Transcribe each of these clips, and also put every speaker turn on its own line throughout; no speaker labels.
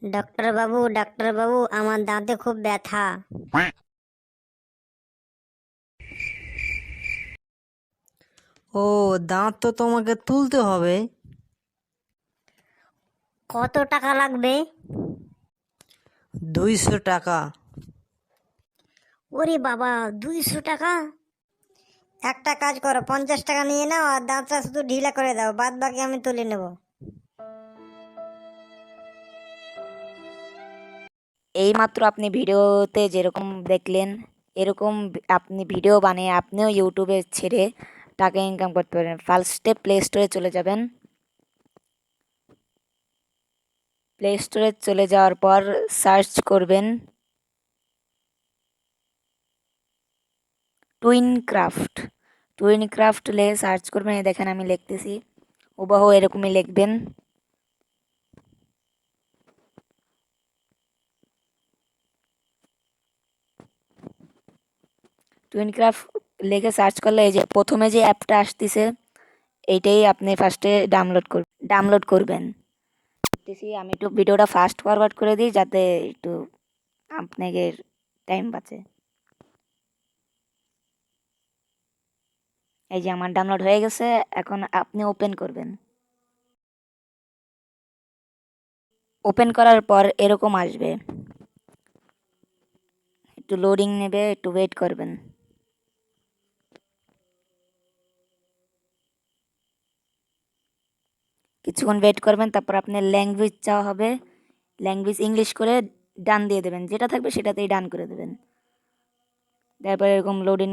Doctor বাবু, আমার দাঁতে খুব ব্যথা।
ও, দাঁত তো তোমাকে তুলতে হবে।
কত টাকা লাগবে?
200 টাকা।
ওরে বাবা, 200 টাকা! একটা কাজ করো, 50 টাকা নিয়ে নাও আর দাঁতটা শুধু ঢিলা করে দাও, বাদ বাকি আমি তুলে নেব।
এইমাত্র আপনি ভিডিওতে যেরকম দেখলেন এরকম আপনি ভিডিও বানিয়ে আপনিও ইউটিউবে ছেড়ে টাকা ইনকাম করতে পারেন। ফার্স্টে প্লে স্টোরে চলে যাবেন। প্লে স্টোরে চলে যাওয়ার পর সার্চ করবেন টুইনক্রাফট। টুইনক্রাফট লিখে সার্চ করবেন। এই দেখেন আমি লিখতেছি, হুবহু এরকমই লিখবেন। টুইনক্রাফট লিখে সার্চ করলে এই যে প্রথমে যে অ্যাপটা আসতেছে এইটাই আপনি ফার্স্টে ডাউনলোড করবেন। আমি একটু ভিডিওটা ফাস্ট ফরওয়ার্ড করে দিই যাতে একটু আপনাদের টাইম বাঁচে। এই যে আমার ডাউনলোড হয়ে গেছে, এখন আপনি ওপেন করবেন। ওপেন করার পর এরকম আসবে, একটু লোডিং নেবে, একটু ওয়েট করবেন। কিছুক্ষণ ওয়েট করবেন, তারপর আপনার ল্যাঙ্গুয়েজ চাওয়া হবে। ল্যাঙ্গুয়েজ ইংলিশ করে ডান দিয়ে দেবেন, যেটা থাকবে সেটাতেই ডান করে দেবেন। তারপর এরকম লোডিং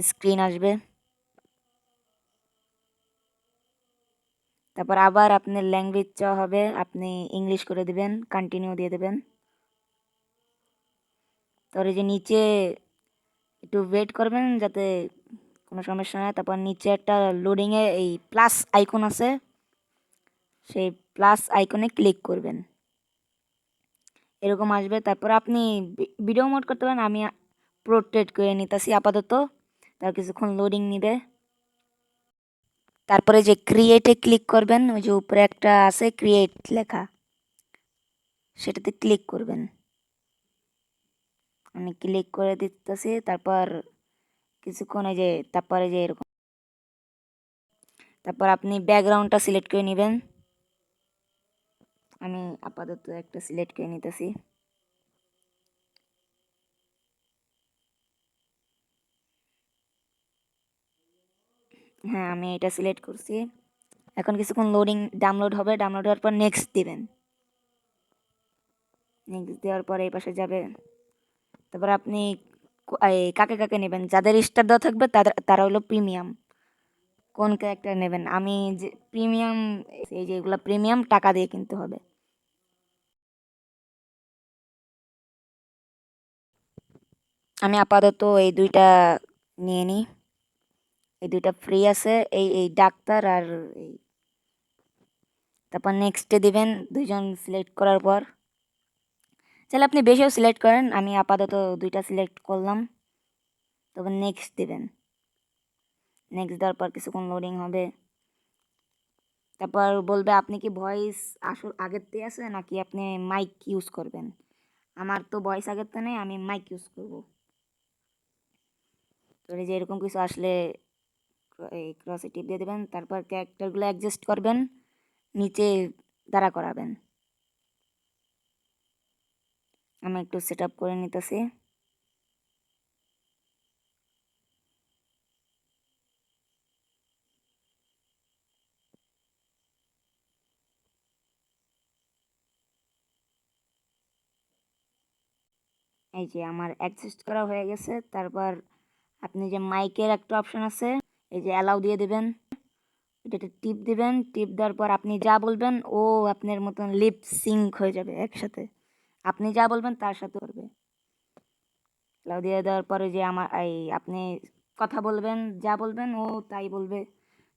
স্ক্রিন আসবে। তারপর আবার আপনার ল্যাঙ্গুয়েজ চাওয়া হবে, আপনি ইংলিশ করে দিবেন, কন্টিনিউ দিয়ে দেবেন। তারপরে যে নিচে একটু ওয়েট করবেন যাতে কোনো সমস্যা না হয়। তারপর নিচে একটা লোডিংয়ে এই প্লাস আইকন আছে, সেই প্লাস আইকনে ক্লিক করবেন। এরকম আসবে। তারপর আপনি ভিডিও মোড করতে পারেন, আমি পোর্ট্রেট করে নিতেছি আপাতত। তার কিছুক্ষণ লোডিং নিবে। তারপরে যে ক্রিয়েটে ক্লিক করবেন, ওই যে উপরে একটা আছে ক্রিয়েট লেখা, সেটাতে ক্লিক করবেন। আমি ক্লিক করে দিতেছি। তারপর কিছুক্ষণ এই যে তারপরে যে এরকম, তারপর আপনি ব্যাকগ্রাউন্ডটা সিলেক্ট করে নেবেন। আমি আপাতত একটা সিলেক্ট করে নিতেছি। হ্যাঁ, আমি এটা সিলেক্ট করছি। এখন কিছুক্ষণ লোডিং ডাউনলোড হবে, ডাউনলোড হওয়ার পর নেক্সট দিবেন। নেক্সট দেওয়ার পর এই পাশে যাবে। তারপর আপনি কাকে কাকে নেবেন, যাদের স্টার দেওয়া থাকবে তারা হলো প্রিমিয়াম। কোন ক্যারেক্টার নেবেন? আমি যে প্রিমিয়াম, এই যে এগুলো প্রিমিয়াম টাকা দিয়ে কিনতে হবে। আমি আপাতত এই দুইটা নিয়ে নিই, এই দুইটা ফ্রি আছে, এই ডাক্তার আর এই। তারপর নেক্সটে দিবেন দুইজন সিলেক্ট করার পর। তাহলে আপনি বেশিও সিলেক্ট করেন, আমি আপাতত দুইটা সিলেক্ট করলাম। তারপর নেক্সট দিবেন। নেক্সট দেওয়ার পর কিছুক্ষণ লোডিং হবে। তারপর বলবে আপনি কি ভয়েস আগের থেকে আছে নাকি আপনি মাইক ইউজ করবেন। আমার তো ভয়েস আগের থেকে নেই, আমি মাইক ইউজ করব। তো এই যে এরকম কিছু আসলে এই ক্রসে টিপ দিয়ে দেবেন। তারপর ক্যারেক্টারগুলো অ্যাডজাস্ট করবেন, নিচে দাঁড়া করাবেন। আমি একটু সেট আপ করে নিতেছি। এই যে আমার অ্যাডজাস্ট করা হয়ে গেছে। তারপর আপনি যে মাইকের একটা অপশন আছে, এই যে অ্যালাউ দিয়ে দেবেন, এটাতে টিপ দিবেন। টিপ দেওয়ার পর আপনি যা বলবেন ও আপনার মতন লিপ সিঙ্ক হয়ে যাবে একসাথে, আপনি যা বলবেন তার সাথে করবে। অ্যালাউ দিয়ে দেওয়ার পরে যে আমার এই আপনি কথা বলবেন, যা বলবেন ও তাই বলবে।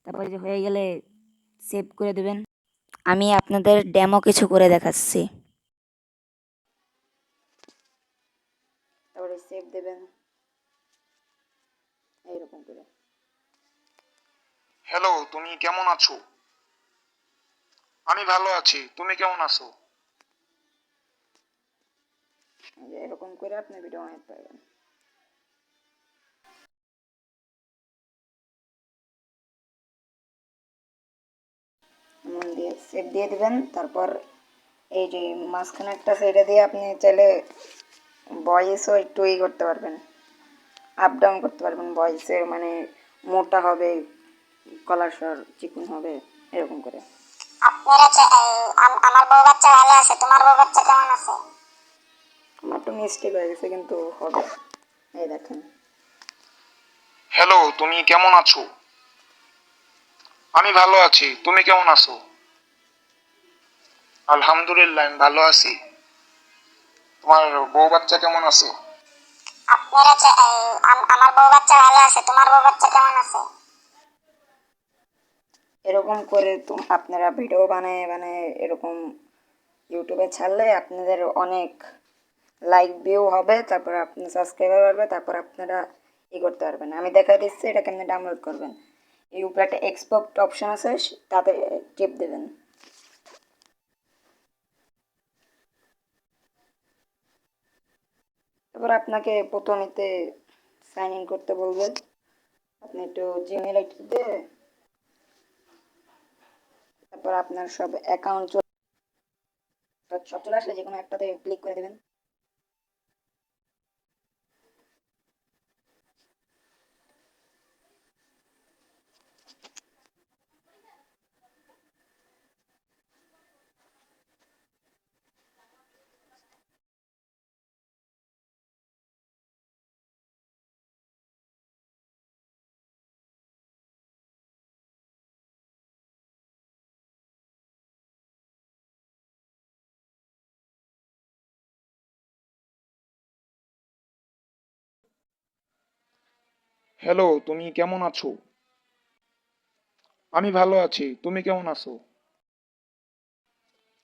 তারপরে যে হয়ে গেলে সেভ করে দেবেন। আমি আপনাদের ডেমো কিছু করে দেখাচ্ছি। তারপরে সেভ দেবেন এইরকম করে।
হ্যালো, তুমি কেমন আছো? আমি ভালো আছি, তুমি কেমন আছো?
এই যে এরকম করে আপনি ভিডিও বানাতে পারবেন। এমন দিয়ে সেভ দিয়ে দিবেন। তারপর এই যে মাঝখানে একটা সাইডে দিয়ে আপনি চাইলে ভয়েসও একটু করতে পারবেন, আপ ডাউন করতে পারবেন ভয়েসের, মানে মোটা হবে, গলার স্বর চিকন হবে, এরকম করে।
আমার বউ বাচ্চা ভালো আছে, তোমার বউ বাচ্চা কেমন আছে?
আমার তো মিস্টেক হয়ে গেছে, কিন্তু হবে। এই দেখেন।
হ্যালো, তুমি কেমন আছো? আমি ভালো আছি, তুমি কেমন আছো? আলহামদুলিল্লাহ, আমি ভালো আছি। তোমার বউ বাচ্চা কেমন আছে?
আমার বউ বাচ্চা ভালো আছে, তোমার বউ বাচ্চা কেমন আছে?
এরকম করে তো আপনারা ভিডিও বানায় বানায় এরকম ইউটিউবে ছাড়লে আপনাদের অনেক লাইক ভিউ হবে, তারপর আপনার সাবস্ক্রাইবার বাড়বে, তারপর আপনারা করতে পারবেন। আমি দেখা দিচ্ছি এটা কেমনি ডাউনলোড করবেন। এই উপরে একটা এক্সপোর্ট অপশন আছে, তাতে টিপ দেবেন। তারপর আপনাকে প্রথমেতে সাইন ইন করতে বলবে। আপনি একটু জিমেল আইডি দিয়ে তারপর আপনার সব অ্যাকাউন্ট সব চলে আসলে যে কোনো একটাতে ক্লিক করে দেবেন।
হ্যালো, তুমি কেমন আছো? আমি ভালো আছি, তুমি কেমন আছো?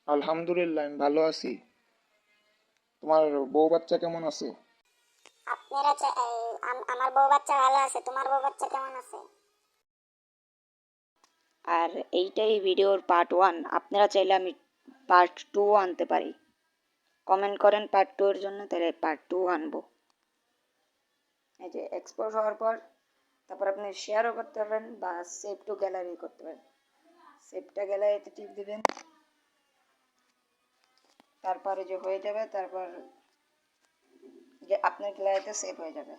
আলহামদুলিল্লাহ, আমি ভালো আছি। তোমার বউ বাচ্চা কেমন আছে?
আমার বউ বাচ্চা ভালো আছে, তোমার বউ বাচ্চা কেমন আছে?
আর এইটাই ভিডিওর পার্ট 1। আপনারা চাইলে আমি পার্ট 2 আনতে পারি। কমেন্ট করেন পার্ট 2 এর জন্য, তাহলে পার্ট 2 আনবো। এই যে এক্সপোর্ট হওয়ার পর তারপর আপনি শেয়ারও করতে পারবেন বা সেভ টু গ্যালারি করতে পারেন। সেভটা গ্যালারিতে টিপ দিবেন, তারপরে যে হয়ে যাবে, তারপর যে আপনার গ্যালারিতে সেভ হয়ে যাবে।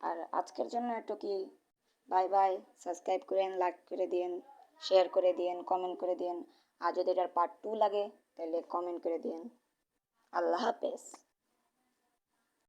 আর আজকের জন্য একটু কি, বাই বাই। সাবস্ক্রাইব করেন, লাইক করে দিন, শেয়ার করে দিন, কমেন্ট করে দিন। আর যদি এটার পার্ট 2 লাগে তাহলে কমেন্ট করে দিন। আল্লাহ হাফেজ।